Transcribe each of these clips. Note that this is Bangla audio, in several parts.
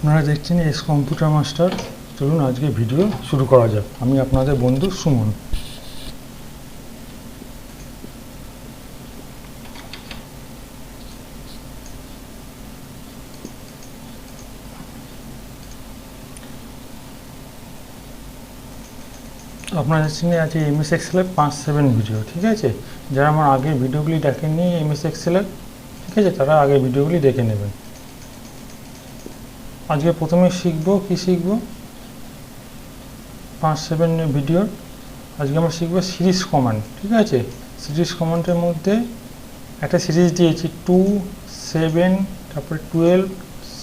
আপনারা দেখছেন এস কম্পিউটার মাস্টার। চলুন আজকে ভিডিও শুরু করা যাক। আমি আপনাদের বন্ধু সুমন। আপনারা দেখছেন আজকে এমএস এক্সেলের 5-7 ভিডিও, ঠিক আছে? যারা আমার আগের ভিডিওগুলি দেখেননি এমএস এক্সেলের, ঠিক আছে, তারা আগের ভিডিওগুলি দেখে নেবেন। আজকে প্রথমে কি শিখব 5-7 ভিডিওর। আজকে আমরা শিখব সিরিজ কমান্ড, ঠিক আছে? সিরিজ কমান্ডের মধ্যে একটা সিরিজ দিয়েছি 2, 7, তারপরে 12,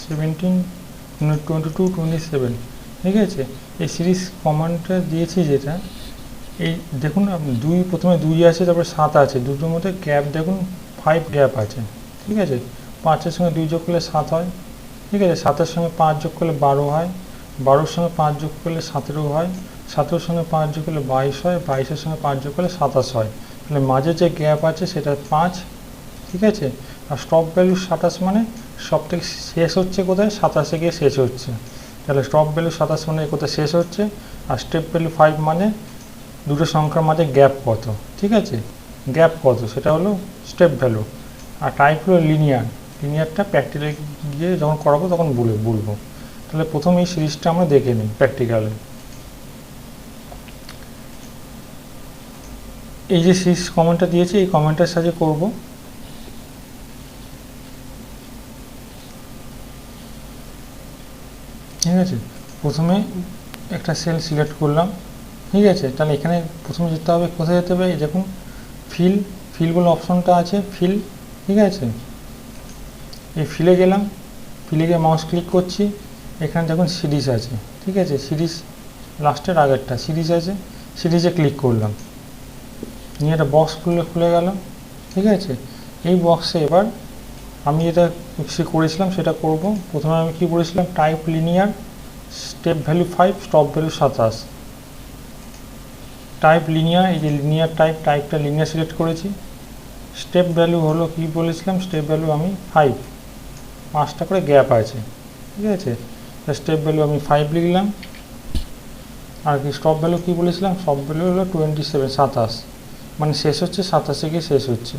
17, 22, 27, ঠিক আছে? এই সিরিজ কমান্ডটা দিয়েছি যেটা, এই দেখুন প্রথমে 2 আছে, তারপরে 7 আছে, দুটোর মধ্যে গ্যাপ দেখুন 5 গ্যাপ আছে, ঠিক আছে? 5-এর সঙ্গে 2 যোগ করলে 7 হয়, ঠিক আছে? 7-এর সঙ্গে 5 যোগ করলে 12 হয়, 12-এর সঙ্গে 5 যোগ করলে 17 হয়, 17-এর সঙ্গে 5 যোগ করলে 22 হয়, 22-এর সঙ্গে 5 যোগ করলে 27 হয়। তাহলে মাঝে যে গ্যাপ আছে সেটা 5, ঠিক আছে? আর স্টপ ভ্যালু 27 মানে সব থেকে শেষ হচ্ছে কোথায়? 27-এ গিয়ে শেষ হচ্ছে। তাহলে স্টপ ভ্যালু 27 মানে কোথায় শেষ হচ্ছে, আর স্টেপ ভ্যালু 5 মানে দুটো সংখ্যার মাঝে গ্যাপ কত, ঠিক আছে? গ্যাপ কত সেটা হলো স্টেপ ভ্যালু। আর টাইপ হলো লিনিয়ারটা প্র্যাকটিক্যালে গিয়ে যখন করাবো তখন বলবো। তাহলে প্রথম এই সিরিজটা আমরা দেখে নিই প্র্যাকটিক্যালে। এই যে সিরিজ কমেন্টটা দিয়েছি, এই কমেন্টের সাহায্যে করব। ঠিক আছে, প্রথমে একটা সেল সিলেক্ট করলাম, ঠিক আছে? তাহলে এখানে প্রথমে যেতে হবে, কোথায় যেতে হবে? দেখুন ফিল বলে অপশনটা আছে, ফিল, ঠিক আছে? এই ফিলে গেলাম, ফিলে গিয়ে মাউস ক্লিক করছি, এখানে দেখুন সিরিজ আছে, ঠিক আছে? সিরিজ লাস্টের আগেরটা সিরিজ আছে, সিরিজে ক্লিক করলাম, নিয়ে একটা বক্স খুলে গেল, ঠিক আছে? এই বক্সে এবার আমি যেটা করেছিলাম সেটা করব। প্রথমে আমি কি করেছিলাম? Type linear, step value 5, stop value 27। Type linear, এই যে লিনিয়ার টাইপটা লিনিয়ার সিলেক্ট করেছি। স্টেপ ভ্যালু হলো কি বলেছিলাম? স্টেপ ভ্যালু আমি 5, 5টা করে গ্যাপ আছে, ঠিক আছে? স্টেপ ভ্যালু আমি 5 লিখলাম। আর কি স্টপ ভ্যালু কি বলেছিলাম? স্টপ ভ্যালু হলো 27, 27 মানে শেষ হচ্ছে 27-এ গিয়ে শেষ হচ্ছে।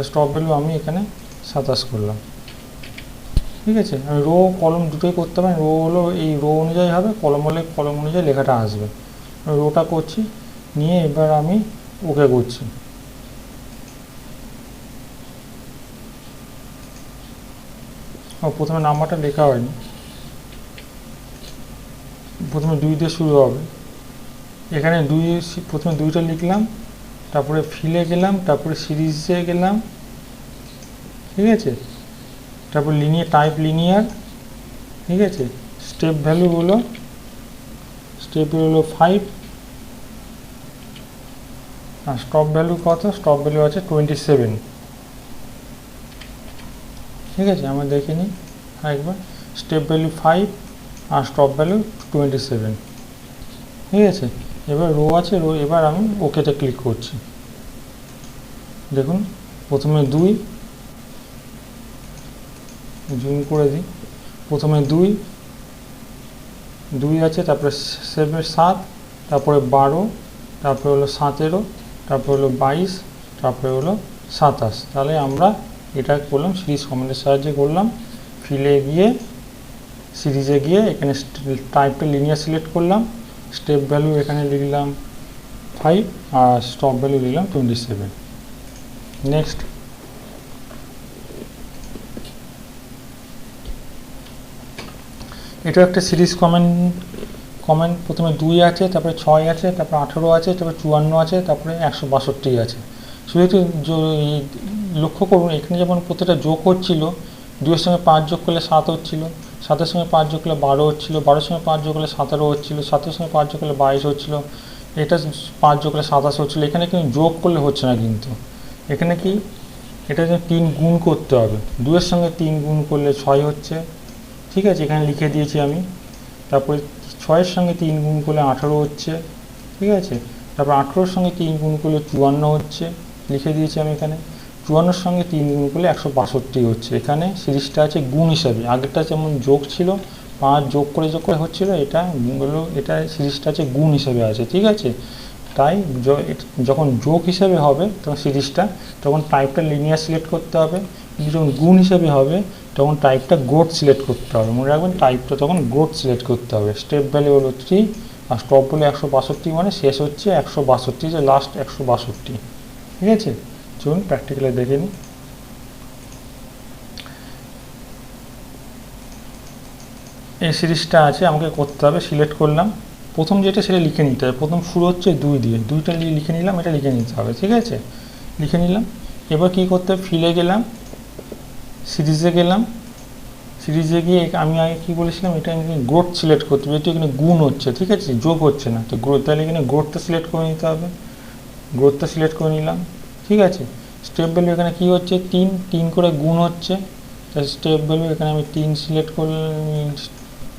স্টপ ভ্যালু আমি এখানে 27 করলাম, ঠিক আছে? আমি রো কলম দুটোই করতে পারি। রো হলো এই রো অনুযায়ী হবে, কলম হলে কলম অনুযায়ী লেখাটা আসবে। আমি রোটা করছি, নিয়ে এবার আমি ওকে করছি। প্রথমে নাম্বারটা লেখা হয়নি, প্রথমে 2 দিয়ে শুরু হবে। এখানে প্রথমে 2টা লিখলাম, তারপরে ফিলে গেলাম, তারপরে সিরিজে গেলাম, ঠিক আছে? তারপর টাইপ লিনিয়ার, ঠিক আছে? স্টেপ ভ্যালু হলো 5, আর স্টপ ভ্যালু কত? স্টপ ভ্যালু আছে 27, ঠিক আছে? আমরা দেখে নিই একবার। স্টেপ ভ্যালু 5 আর স্টপ ভ্যালু 27, ঠিক আছে? এবার রো আছে, এবার আমি ওকেতে ক্লিক করছি। দেখুন প্রথমে 2, জুম করে দিই, প্রথমে 2 আছে, তারপরে 7, তারপরে 12, তারপরে হলো 17, তারপরে হলো 22, তারপরে হলো 27। তাহলে আমরা এটা করলাম সিরিজ কমান্ডের সাহায্যে করলাম। ফিলে গিয়ে সিরিজে গিয়ে এখানে টাইপটা লিনিয়ার সিলেক্ট করলাম, স্টেপ ভ্যালু এখানে লিখলাম 5 আর স্টপ ভ্যালু লিখলাম 27। নেক্সট, এটা একটা সিরিজ কমেন্ট। প্রথমে 2 আছে, তারপরে 6 আছে, তারপরে 18 আছে, তারপরে 54 আছে, তারপরে 162 আছে। শুধু একটু লক্ষ্য করুন, এখানে যেমন প্রত্যেকটা যোগ হচ্ছিল, 2-এর সঙ্গে 5 যোগ করলে 7 হচ্ছিল, 7-এর সঙ্গে 5 যোগ করলে 12 হচ্ছিল, 12-এর সঙ্গে 5 যোগ করলে 17 হচ্ছিল, 7-এর সঙ্গে 5 যোগ করলে 22 হচ্ছিল, এটা 5 যোগ করলে 27 হচ্ছিল। এখানে কিন্তু যোগ করলে হচ্ছে না, কিন্তু এখানে কি এটা 3 গুণ করতে হবে। 2-এর সঙ্গে 3 গুণ করলে 6 হচ্ছে, ঠিক আছে? এখানে লিখে দিয়েছি আমি। তারপরে 6-এর সঙ্গে 3 গুণ করলে 18 হচ্ছে, ঠিক আছে? তারপর 18-এর সঙ্গে 3 গুণ করলে 54 হচ্ছে, লিখে দিয়েছি আমি এখানে। 54-এর সঙ্গে 3 গুণ করলে 162 হচ্ছে। এখানে সিরিজটা আছে গুণ হিসাবে, আগেরটা যেমন যোগ ছিল 5 যোগ করে হচ্ছিল, এটা হলো, এটা সিরিজটা আছে গুণ হিসেবে আছে, ঠিক আছে। তাই যখন যোগ হিসেবে হবে তখন সিরিজটা, তখন টাইপটা লিনিয়ার সিলেক্ট করতে হবে। কিন্তু যখন গুণ হিসেবে হবে তখন টাইপটা গ্রোথ সিলেক্ট করতে হবে। মনে রাখবেন টাইপটা তখন গ্রোথ সিলেক্ট করতে হবে। স্টেপ ভ্যালু হলো 3 আর স্টপ ভ্যালু 162, মানে শেষ হচ্ছে 162, যে লাস্ট 162, ঠিক আছে। চলুন প্র্যাকটিক্যালে দেখে নিই। এই সিরিজটা আছে, আমাকে করতে হবে, সিলেক্ট করলাম। প্রথম যেটা সেটা লিখে নিতে হবে। প্রথম শুরু হচ্ছে 2 দিয়ে, 2টা লিখে নিলাম, এটা লিখে নিতে হবে, ঠিক আছে। লিখে নিলাম। এবার কী করতে হবে, ফিলে গেলাম, সিরিজে গেলাম। সিরিজে গিয়ে আমি আগে কী বলেছিলাম, এটা গ্রোথ সিলেক্ট করতে হবে, যেহেতু এখানে গুণ হচ্ছে, ঠিক আছে, যোগ হচ্ছে না। তো গ্রোথ, তাহলে এখানে গ্রোথটা সিলেক্ট করে নিতে হবে। গ্রোথটা সিলেক্ট করে নিলাম, ঠিক আছে। স্টেপ ভ্যালু এখানে কী হচ্ছে, 3 করে গুণ হচ্ছে, তাই স্টেপ ভ্যালু এখানে আমি 3 সিলেক্ট করে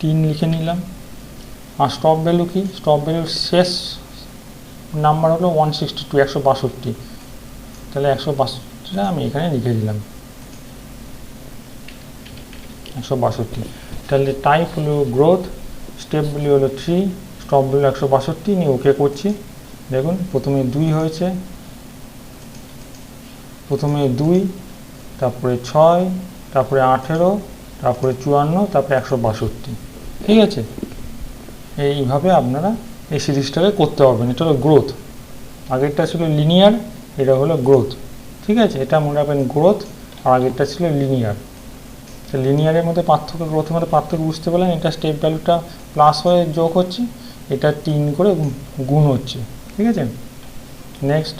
3 লিখে নিলাম। আর স্টপ ভ্যালু কি, স্টপ ভ্যালুর শেষ নাম্বার হলো 162, 162, তাহলে 162টা আমি এখানে লিখে দিলাম, 162। তাহলে টাইপ হলো গ্রোথ, স্টেপ ভ্যালু হলো 3, স্টপ ভ্যালু 162, নিয়ে ওকে করছি। দেখুন প্রথমে 2 হয়েছে, প্রথমে 2, তারপরে 6, তারপরে 18, তারপরে 54, তারপরে 162, ঠিক আছে। এইভাবে আপনারা এই সিরিজটাকে করতে পারবেন। এটা হলো গ্রোথ, আগেরটা ছিল লিনিয়ার, এটা হলো গ্রোথ, ঠিক আছে। এটা মনে রাখবেন গ্রোথ, আর আগেরটা ছিল লিনিয়ার। তো লিনিয়ারের মধ্যে পার্থক্য, গ্রোথের মধ্যে পার্থক্য বুঝতে পারলেন। এটা স্টেপ ভ্যালুটা প্লাস হয়ে যোগ হচ্ছে, এটা 3 করে গুণ হচ্ছে, ঠিক আছে। নেক্সট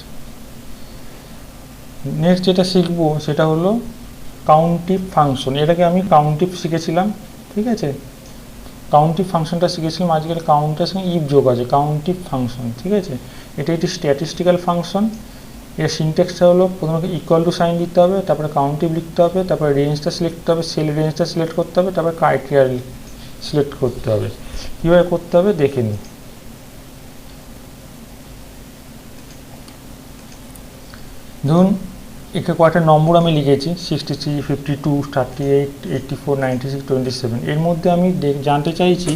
যেটা শিখবো সেটা হলো কাউন্টিভ ফাংশন। এটাকে আমি কাউন্টিভ শিখেছিলাম, ঠিক আছে। কাউন্টিভ ফাংশনটা শিখেছিলাম, আজকের কাউন্টের সঙ্গে ইফ যোগ আছে, কাউন্টিভ ফাংশন, ঠিক আছে। এটা একটি স্ট্যাটিস্টিক্যাল ফাংশন। এর সিনট্যাক্সটা হলো প্রথমে ইকুয়াল টু সাইন দিতে হবে, তারপরে কাউন্টিভ লিখতে হবে, তারপরে রেঞ্জটা সিলেক্ট করতে হবে, সেল রেঞ্জটা সিলেক্ট করতে হবে, তারপরে ক্রাইটেরিয়া সিলেক্ট করতে হবে। কীভাবে করতে হবে দেখে নিই। ধরুন একে কয়েকটা নম্বর আমি লিখেছি, 63, 52, 38, 84, 96, 27। এর মধ্যে আমি জানতে চাইছি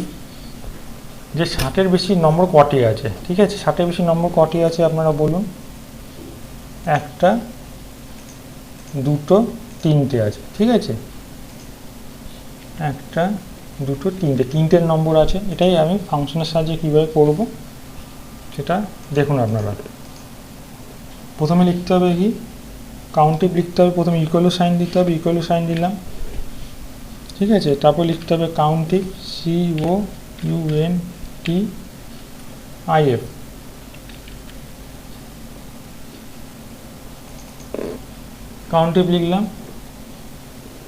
যে 60-এর বেশি নম্বর কটি আছে, ঠিক আছে। 60-এর বেশি নম্বর কটি আছে আপনারা বলুন। 1টা, 2টো, 3টে আছে, ঠিক আছে। 1টা, 2টো, 3টের নম্বর আছে। এটাই আমি ফাংশনের সাহায্যে কীভাবে করব সেটা দেখুন আপনারা। প্রথমে লিখতে হবে কি, কাউন্টিভ লিখতে হবে, প্রথমে ইকুয়াল টু সাইন দিতে হবে, ইকুয়াল টু সাইন দিলাম, ঠিক আছে। তারপর লিখতে হবে কাউন্টিভ, COUNTIF, কাউন্টিভ লিখলাম,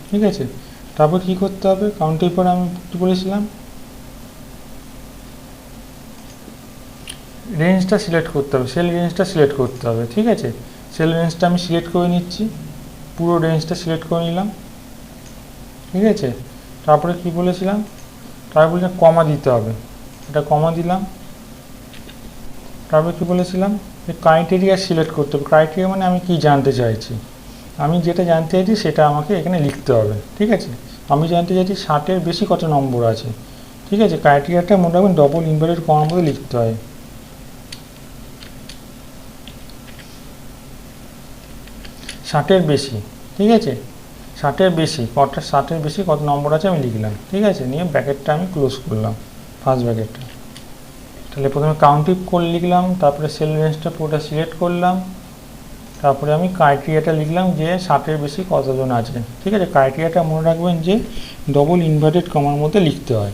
ঠিক আছে। তারপর কী করতে হবে, কাউন্টিভ পরে আমি কী বলেছিলাম, রেঞ্জটা সিলেক্ট করতে হবে, সেল রেঞ্জটা সিলেক্ট করতে হবে, ঠিক আছে। সেল রেঞ্জটা আমি সিলেক্ট করে নিচ্ছি, পুরো রেঞ্জটা সিলেক্ট করে নিলাম, ঠিক আছে। তারপরে কি বলেছিলাম, তারপরে বলছিলাম কমা দিতে হবে, এটা কমা দিলাম। তারপরে কি বলেছিলাম, যে ক্রাইটেরিয়া সিলেক্ট করতে হবে। ক্রাইটেরিয়া মানে আমি কি জানতে চাইছি, আমি যেটা জানতে চাইছি সেটা আমাকে এখানে লিখতে হবে, ঠিক আছে। আমি জানতে চাইছি 60-এর বেশি কত নম্বর আছে, ঠিক আছে। ক্রাইটেরিয়াটা মনে রাখবেন ডবল ইনভার্টেড কমার মধ্যে লিখতে হয়। 60-এর বেশি, ঠিক আছে। 60-এর বেশি কটা, 60-এর বেশি কত নম্বর আছে আমি লিখলাম, ঠিক আছে। নিয়ে ব্র্যাকেটটা আমি ক্লোজ করলাম, ফার্স্ট ব্র্যাকেটটা। তাহলে প্রথমে কাউন্টিভ করে লিখলাম, তারপরে সেল রেঞ্জটা পুরোটা সিলেক্ট করলাম, তারপরে আমি ক্রাইটেরিয়াটা লিখলাম যে 60-এর বেশি কতজন আছে, ঠিক আছে। ক্রাইটেরিয়াটা মনে রাখবেন যে ডবল ইনভার্টেড কমার মধ্যে লিখতে হয়।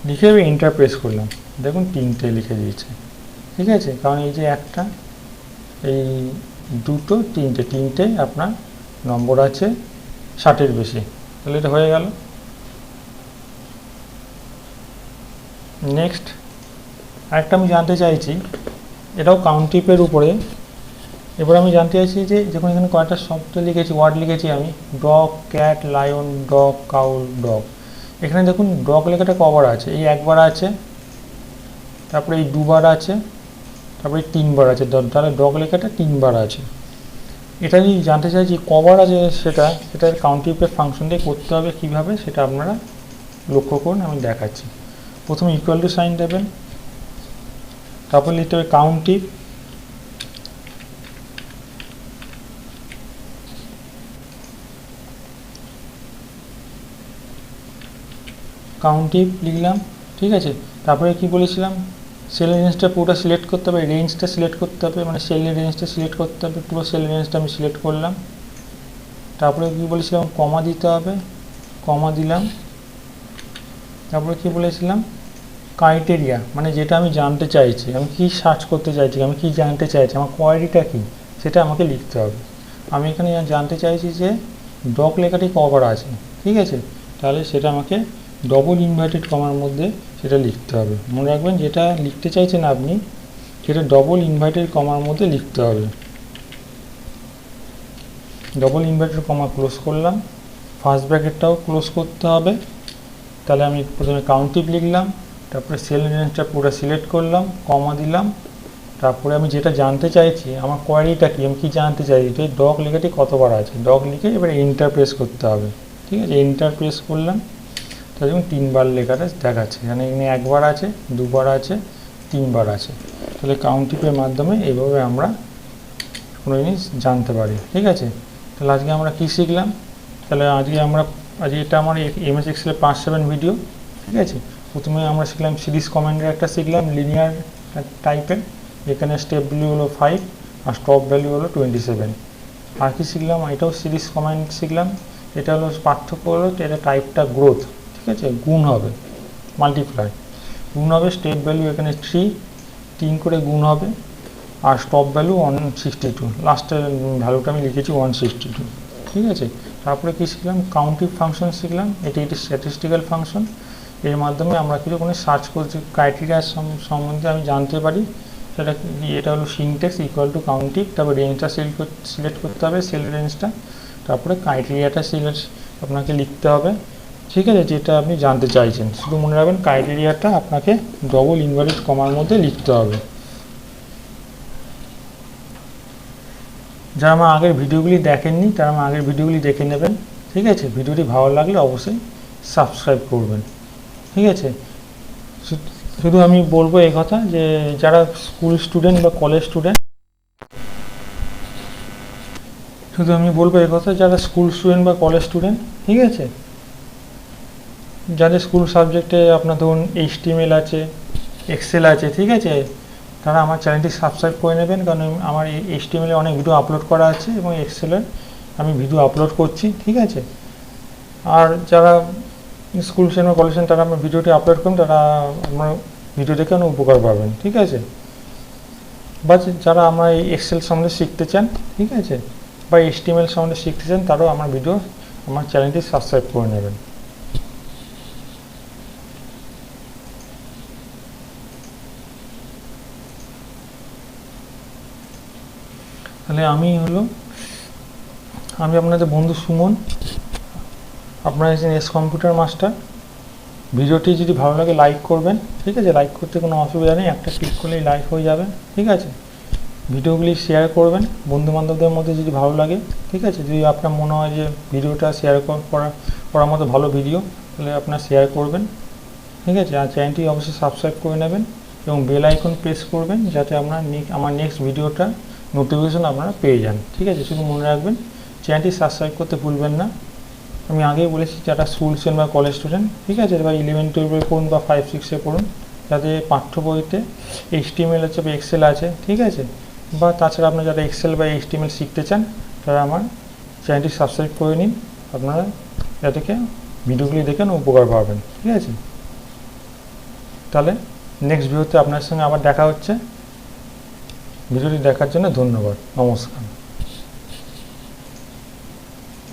লিখে আমি এন্টার প্রেস করলাম, দেখুন 3টে লিখে দিয়েছে, ঠিক আছে। কারণ এই যে একটা, এই 2টো, 3টে আপনার নম্বর আছে 60-এর বেশি, তাহলে এটা হয়ে গেল। নেক্সট আরেকটা আমি জানতে চাইছি, এটাও কাউন্টিভের উপরে। এবার আমি জানতে চাইছি যে যখন এখানে কয়েকটা শব্দ লিখেছি, ওয়ার্ড লিখেছি আমি, dog, cat, lion, dog, cow, dog. এখানে দেখুন ডগ লেখাটা কবার আছে, এই একবার আছে, তারপরে এই 2বার আছে, তারপরে 3বার আছে, তাহলে ডগ লেখাটা 3বার আছে। এটা যদি জানতে চাইছি কবার আছে সেটা কাউন্টিভের ফাংশন দিয়ে করতে হবে কীভাবে সেটা আপনারা লক্ষ্য করুন, আমি দেখাচ্ছি। প্রথমে ইকুয়াল টু সাইন দেবেন, তারপর লিখতে হবে কাউন্টিভ, কাউন্টিভ লিখলাম, ঠিক আছে। তারপরে কি বলেছিলাম, সেল রেঞ্জটা পুরোটা সিলেক্ট করতে হবে, রেঞ্জটা সিলেক্ট করতে হবে, মানে সেলের রেঞ্জটা সিলেক্ট করতে হবে, পুরো সেল রেঞ্জটা আমি সিলেক্ট করলাম। তারপরে কি বলেছিলাম, কমা দিতে হবে, কমা দিলাম। তারপরে কি বলেছিলাম, ক্রাইটেরিয়া, মানে যেটা আমি জানতে চাইছি, আমি কি সার্চ করতে চাইছি, আমি কি জানতে চাইছি, আমার কোয়ারিটা কি, সেটা আমাকে লিখতে হবে। আমি এখানে জানতে চাইছি যে ডক লেখাটি কবার আছে, ঠিক আছে, তাহলে সেটা আমাকে ডবল ইনভার্টেড কমার মধ্যে সেটা লিখতে হবে। মনে রাখবেন, যেটা লিখতে চাইছেন আপনি সেটা ডবল ইনভার্টেড কমার মধ্যে লিখতে হবে। ডবল ইনভার্টেড কমা ক্লোজ করলাম, ফার্স্ট ব্র্যাকেটটাও ক্লোজ করতে হবে। তাহলে আমি প্রথমে কাউন্টিভ লিখলাম, তারপরে সেল রেঞ্জটা পুরো সিলেক্ট করলাম, কমা দিলাম। তারপরে আমি যেটা জানতে চাইছি, আমার কোয়ারিটা কি, আমি কি জানতে চাইছি, যে ডগ লেখাটি কতবার আছে, ডগ লিখে এবারে এন্টার প্রেস করতে হবে, ঠিক আছে। এন্টার প্রেস করলাম, তাহলে যেমন 3বার লেখাটা দেখাচ্ছে, এখানে একবার আছে, 2বার আছে, 3বার আছে। তাহলে কাউন্টিভের মাধ্যমে এইভাবে আমরা কোনো জিনিস জানতে পারি, ঠিক আছে। তাহলে আজকে আমরা কী শিখলাম, তাহলে আজকে এটা আমার এমএস এক্সেলের 5-7 ভিডিও, ঠিক আছে। প্রথমে আমরা শিখলাম সিরিজ কমান্ডের একটা শিখলাম, লিনিয়ার টাইপের, এখানে স্টেপ ভ্যালু হলো 5 আর স্টপ ভ্যালু হলো 27। আর কি শিখলাম, এটাও সিরিজ কমান্ড শিখলাম। এটা হলো পার্থক্য হলো, এটা টাইপটা গ্রোথ, ঠিক আছে, গুণ হবে, মাল্টিপ্লাই গুণ হবে। স্টেপ ভ্যালু এখানে 3 করে গুণ হবে, আর স্টপ ভ্যালু 162, লাস্টের ভ্যালুটা আমি লিখেছি 162, ঠিক আছে। তারপরে কি শিখলাম, কাউন্টিভ ফাংশন শিখলাম, এটি একটি স্ট্যাটিস্টিক্যাল ফাংশন। এর মাধ্যমে আমরা কিছু কোনো সার্চ করছি, ক্রাইটেরিয়া সম্বন্ধে আমি জানতে পারি, সেটা এটা হলো সিনট্যাক্স ইকুয়াল টু কাউন্টিভ। তারপর রেঞ্জটা সিলেক্ট করতে হবে, সেল রেঞ্জটা, তারপরে ক্রাইটেরিয়াটা আপনাকে লিখতে হবে, ঠিক আছে, যেটা আপনি জানতে চাইছেন। শুধু মনে রাখবেন, ক্রাইটেরিয়াটা আপনাকে ডবল ইনভার্টেড কমার মধ্যে লিখতে হবে। যারা আমার আগের ভিডিওগুলি দেখেননি, তারা আমার আগের ভিডিওগুলি দেখে নেবেন, ঠিক আছে। ভিডিওটি ভালো লাগলে অবশ্যই সাবস্ক্রাইব করবেন, ঠিক আছে। শুধু আমি বলবো এই কথা, যে যারা স্কুল স্টুডেন্ট বা কলেজ স্টুডেন্ট, যারা স্কুল স্টুডেন্ট বা কলেজ স্টুডেন্ট, ঠিক আছে, যাদের স্কুল সাবজেক্টে আপনার ধরুন HTML আছে, এক্সেল আছে, ঠিক আছে, তারা আমার চ্যানেলটি সাবস্ক্রাইব করে নেবেন। কারণ আমার HTML অনেক ভিডিও আপলোড করা আছে এবং এক্সেলের আমি ভিডিও আপলোড করছি, ঠিক আছে। আর যারা স্কুল স্টুডেন্ট বা কলেজ স্টুডেন্ট, তারা আমার ভিডিওটি আপলোড করুন, তারা আমার ভিডিও দেখে অনেক উপকার পাবেন, ঠিক আছে। বা যারা আমার এই এক্সেল সম্বন্ধে শিখতে চান, ঠিক আছে, বা HTML সম্বন্ধে শিখতে চান, তারাও আমার চ্যানেলটি সাবস্ক্রাইব করে নেবেন। তাহলে আমি আপনাদের বন্ধু সুমন, আপনারা এসেছেন এস কম্পিউটার মাস্টার। ভিডিওটি যদি ভালো লাগে লাইক করবেন, ঠিক আছে, লাইক করতে কোনো অসুবিধা নেই, একটা ক্লিক করলেই লাইক হয়ে যাবে, ঠিক আছে। ভিডিওগুলি শেয়ার করবেন বন্ধুবান্ধবদের মধ্যে যদি ভালো লাগে, ঠিক আছে। যদি আপনার মনে হয় যে ভিডিওটা শেয়ার করার মতো ভালো ভিডিও, তাহলে আপনার শেয়ার করবেন, ঠিক আছে। আর চ্যানেলটি অবশ্যই সাবস্ক্রাইব করে নেবেন এবং বেল আইকন প্রেস করবেন, যাতে আমার নেক্সট ভিডিওটা নোটিফিকেশন আপনারা পেয়ে যান, ঠিক আছে। শুধু মনে রাখবেন, চ্যানেলটি সাবস্ক্রাইব করতে ভুলবেন না। আমি আগেই বলেছি, যারা স্কুল স্টুডেন্ট বা কলেজ স্টুডেন্ট, ঠিক আছে, বা 11-12 পড়ুন বা 5-6 পড়ুন, যাদের পাঠ্য বইতে HTML আছে বা এক্সেল আছে, ঠিক আছে, বা তাছাড়া আপনারা যারা এক্সেল বা HTML শিখতে চান, তারা আমার চ্যানেলটি সাবস্ক্রাইব করে নিন। আপনারা যাদেরকে ভিডিওগুলি দেখেন উপকার পাবেন, ঠিক আছে। তাহলে নেক্সট ভিডিওতে আপনার সঙ্গে আবার দেখা হচ্ছে। ভিডিওটি দেখার জন্য ধন্যবাদ, নমস্কার।